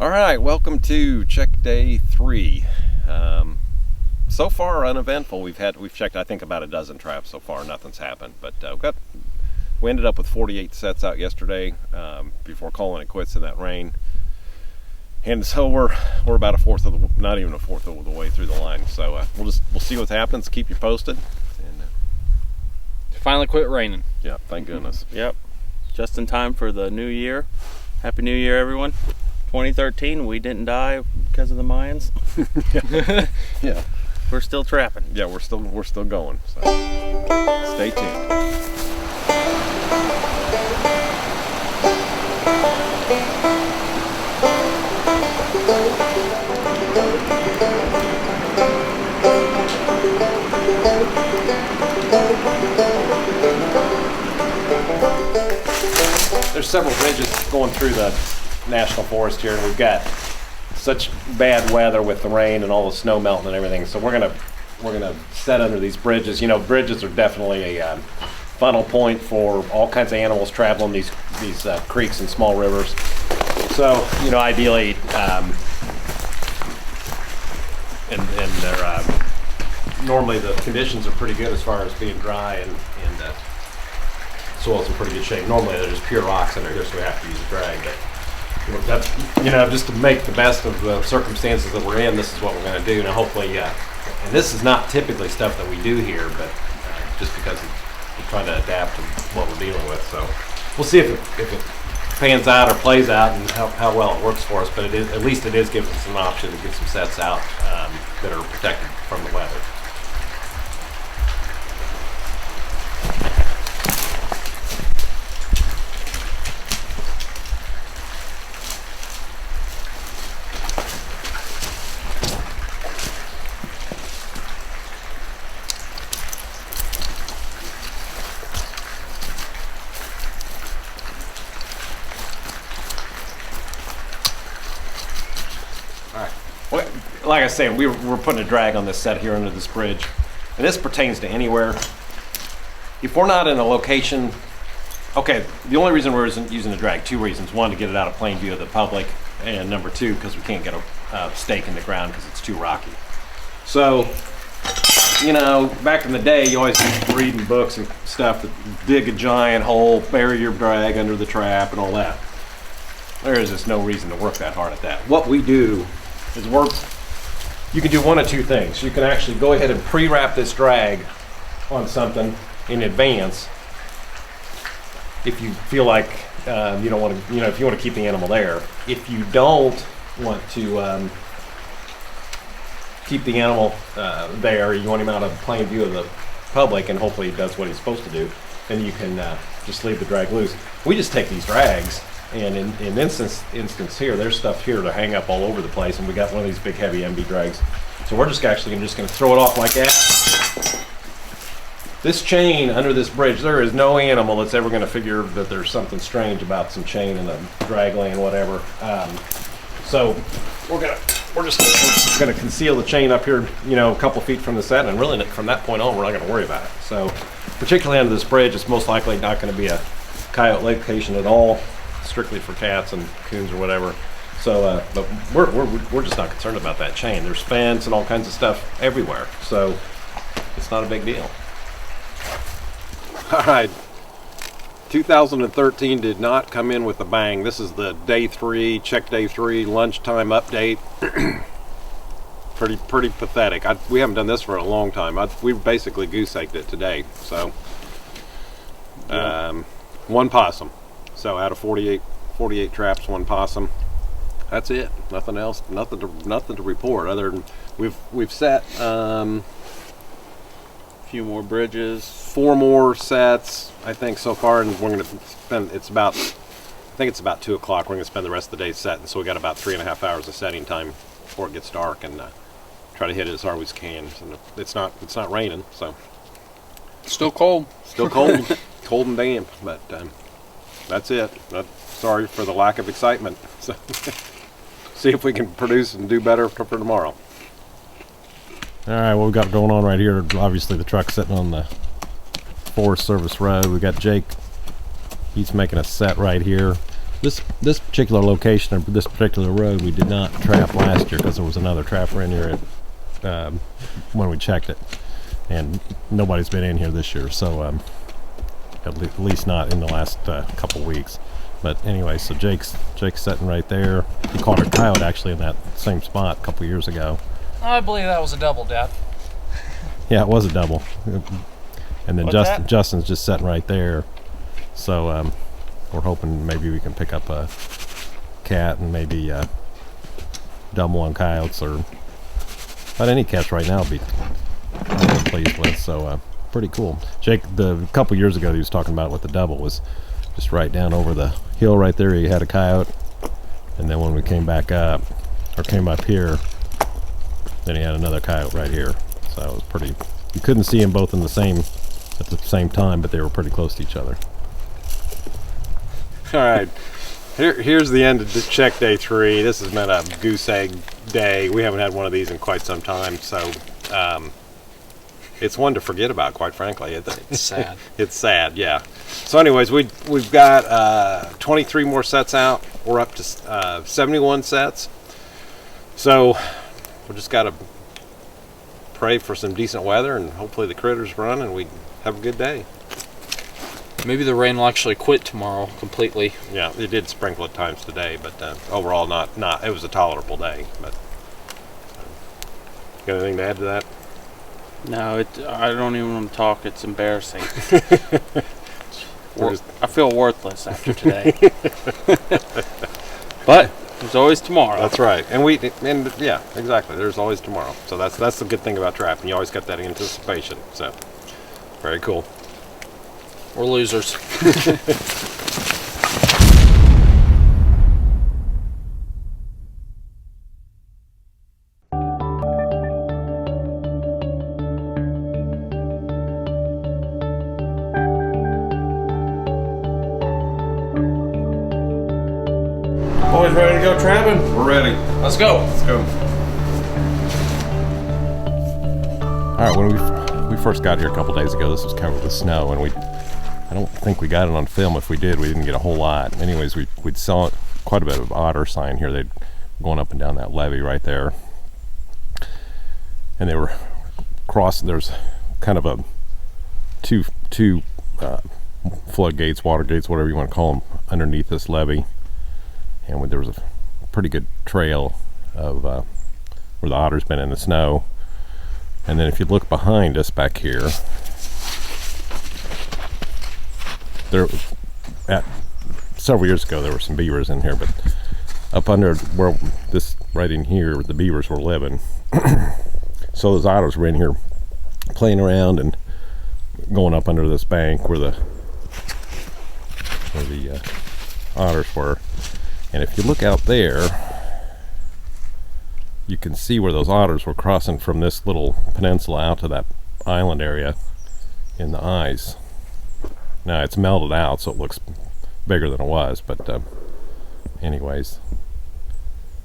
All right, welcome to check day 3. So far uneventful. We've checked I think about a dozen traps so far. Nothing's happened, but we ended up with 48 sets out yesterday before calling it quits in that rain. And so we're about not even a fourth of the way through the line. So we'll see what happens. Keep you posted. And finally quit raining. Yeah, thank goodness. Yep, just in time for the new year. Happy New Year, everyone. 2013, we didn't die because of the Mayans. Yeah. We're still trapping. Yeah, we're still going. So stay tuned. There's several bridges going through the National Forest here, and we've got such bad weather with the rain and all the snow melting and everything. So we're gonna set under these bridges. You know, bridges are definitely a funnel point for all kinds of animals traveling these creeks and small rivers. So you know, ideally, and they're normally the conditions are pretty good as far as being dry and soil's in pretty good shape. Normally they're just pure rocks under here, so we have to use a drag. But that's, you know, just to make the best of the circumstances that we're in, this is what we're going to do. Now hopefully, and this is not typically stuff that we do here, but just because we're trying to adapt to what we're dealing with. So we'll see if it pans out or plays out and how well it works for us. But at least it is giving us an option to get some sets out that are protected from the weather. Like I say, we're putting a drag on this set here under this bridge, and this pertains to anywhere. If we're not in a location, okay, the only reason we're using the drag, 2 reasons. 1, to get it out of plain view of the public, and number 2, because we can't get a stake in the ground because it's too rocky. So, you know, back in the day, you always used to read in books and stuff that dig a giant hole, bury your drag under the trap and all that. There is just no reason to work that hard at that. What we do is you can do one of 2 things. You can actually go ahead and pre-wrap this drag on something in advance if you feel like you don't want to, you know, if you want to keep the animal there. If you don't want to keep the animal there, you want him out of plain view of the public, and hopefully he does what he's supposed to do, then you can just leave the drag loose. We just take these drags, and in instance here, there's stuff here to hang up all over the place, and we got one of these big heavy MB drags. So we're just going to throw it off like that. This chain under this bridge, there is no animal that's ever going to figure that there's something strange about some chain in a drag lane, whatever. So we're just going to conceal the chain up here, you know, a couple feet from the set, and really from that point on, we're not going to worry about it. So particularly under this bridge, it's most likely not going to be a coyote location at all. Strictly for cats and coons or whatever. So, but we're just not concerned about that chain. There's fence and all kinds of stuff everywhere, so it's not a big deal. All right, 2013 did not come in with a bang. This is the day 3, check day 3 lunchtime update. pretty pathetic. We haven't done this for a long time. We basically goose-egged it today. So, 1 possum. So out of 48 traps, 1 possum. That's it. Nothing else. Nothing to report other than we've set a few more bridges, 4 more sets I think so far, and we're going to spend. I think it's about 2 o'clock. We're going to spend the rest of the day setting. So we got about 3.5 hours of setting time before it gets dark, and try to hit it as hard as we can. And it's not raining, so still cold. Still cold, cold and damp, but. That's it. Sorry for the lack of excitement. So see if we can produce and do better for tomorrow. All right, what we got going on right here, obviously the truck's sitting on the Forest Service road. We got Jake, he's making a set right here. this particular location, or this particular road, we did not trap last year because there was another trapper in here when we checked it, and nobody's been in here this year. So at least not in the last couple weeks. But anyway, so Jake's sitting right there. He caught a coyote actually in that same spot a couple years ago. I believe that was a double, Dad. Yeah, it was a double. And then What's Justin's just sitting right there. So we're hoping maybe we can pick up a cat and maybe double on coyotes, or but any catch right now I'll be really pleased with. So pretty cool. Jake, a couple years ago he was talking about with the double was just right down over the hill right there. He had a coyote, and then when we came back up, or came up here, then he had another coyote right here. So it was pretty. You couldn't see them both at the same time, but they were pretty close to each other. All right, here's the end of check day 3. This has been a goose egg day. We haven't had one of these in quite some time, so it's one to forget about, quite frankly. It's sad. It's sad, yeah. So anyways, we've got 23 more sets out. We're up to 71 sets. So we just got to pray for some decent weather, and hopefully the critters run and we have a good day. Maybe the rain will actually quit tomorrow completely. Yeah, it did sprinkle at times today, but overall not. It was a tolerable day. But got anything to add to that? No, I don't even want to talk. It's embarrassing. I feel worthless after today. But there's always tomorrow. That's right, and yeah, exactly. There's always tomorrow. So that's the good thing about trapping. You always got that anticipation. So very cool. We're losers. Boys ready to go trapping? We're ready. Let's go. Let's go. All right, when we first got here a couple days ago, this was covered with snow, and I don't think we got it on film. If we did, we didn't get a whole lot. Anyways, we'd saw quite a bit of otter sign here. They'd going up and down that levee right there, and they were crossing. There's kind of a two floodgates, water gates, whatever you want to call them, underneath this levee, and there was a pretty good trail of where the otter's been in the snow. And then if you look behind us back here, several years ago there were some beavers in here, but up under where this right in here the beavers were living. So those otters were in here playing around and going up under this bank where the otters were. And if you look out there, you can see where those otters were crossing from this little peninsula out to that island area in the ice. Now it's melted out, so it looks bigger than it was, but anyways.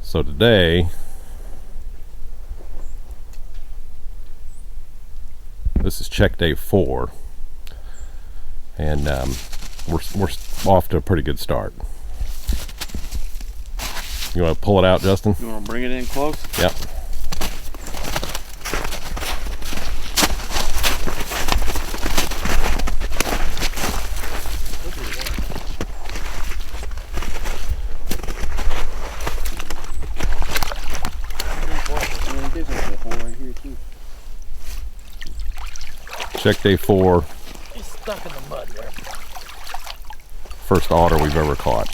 So today, this is check day 4, and we're off to a pretty good start. You want to pull it out, Justin? You want to bring it in close? Yep. Check day 4. He's stuck in the mud there. First otter we've ever caught.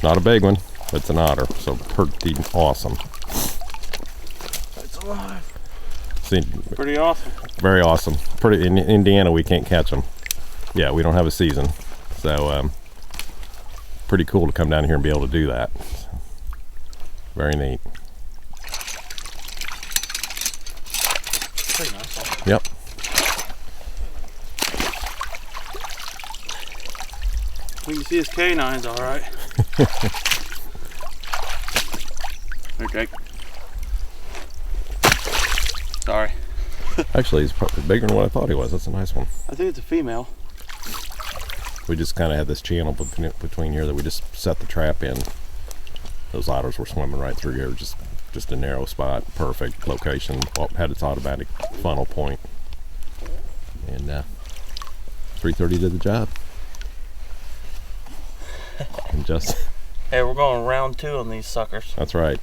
Not a big one. It's an otter, so pretty awesome. It's alive. See, Pretty awesome. very awesome. Pretty in Indiana we can't catch them. Yeah, we don't have a season, so pretty cool to come down here and be able to do that. Very neat. Pretty nice. Huh? Yep. We can see his canines, all right. Here, Jake. Sorry. Actually, he's probably bigger than what I thought he was. That's a nice one. I think it's a female. we just kind of had this channel between here that we just set the trap in. Those otters were swimming right through here, just a narrow spot, perfect location. Had its automatic funnel point, and 330 did the job. And just Hey, we're going round 2 on these suckers. that's right.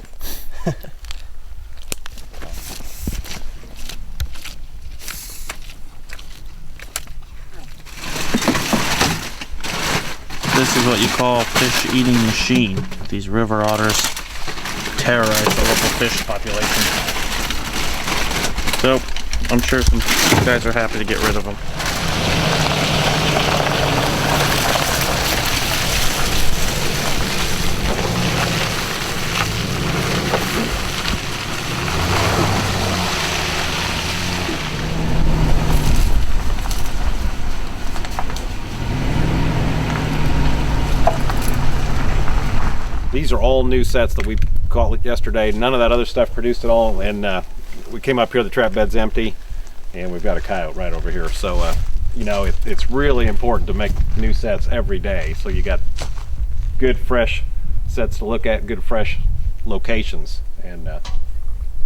This is what you call a fish eating machine. These river otters terrorize the local fish population. So, I'm sure some guys are happy to get rid of them. These are all new sets that we caught yesterday. None of that other stuff produced at all, and we came up here, the trap bed's empty, and we've got a coyote right over here. So, you know, it's really important to make new sets every day, so you got good fresh sets to look at, good fresh locations, and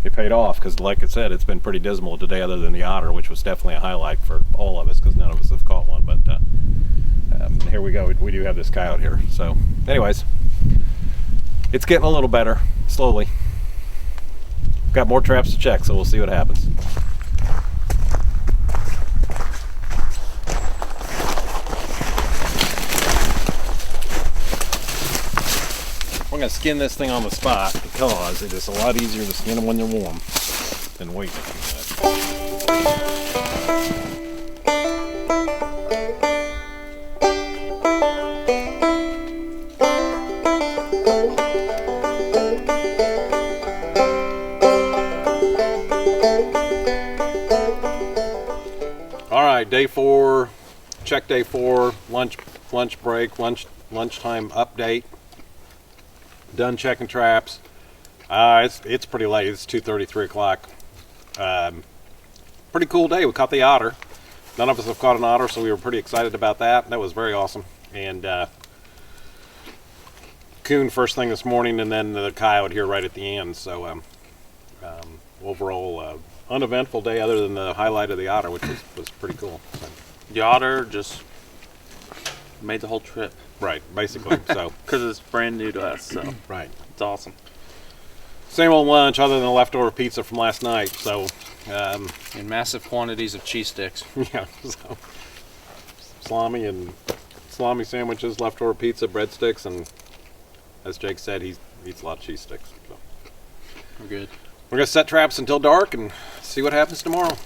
it paid off, because like I said, it's been pretty dismal today other than the otter, which was definitely a highlight for all of us, because none of us have caught one. But here we go, we do have this coyote here. So anyways, it's getting a little better, slowly. Got more traps to check, so we'll see what happens. We're gonna skin this thing on the spot because it is a lot easier to skin them when they're warm than waiting a few minutes. All right, day 4, check day 4, lunch break, lunchtime update. Done checking traps. It's pretty late. It's 2:30, 3 o'clock. Pretty cool day. We caught the otter. None of us have caught an otter, so we were pretty excited about that. That was very awesome. And coon first thing this morning, and then the coyote here right at the end. So overall, uneventful day other than the highlight of the otter, which was pretty cool. So. The otter just made the whole trip. Right, basically. So Because it's brand new to us, so right, it's awesome. same old lunch other than the leftover pizza from last night. So In massive quantities of cheese sticks. yeah, so salami sandwiches, leftover pizza, breadsticks, and as Jake said, he eats a lot of cheese sticks. So. We're good. We're gonna set traps until dark and see what happens tomorrow.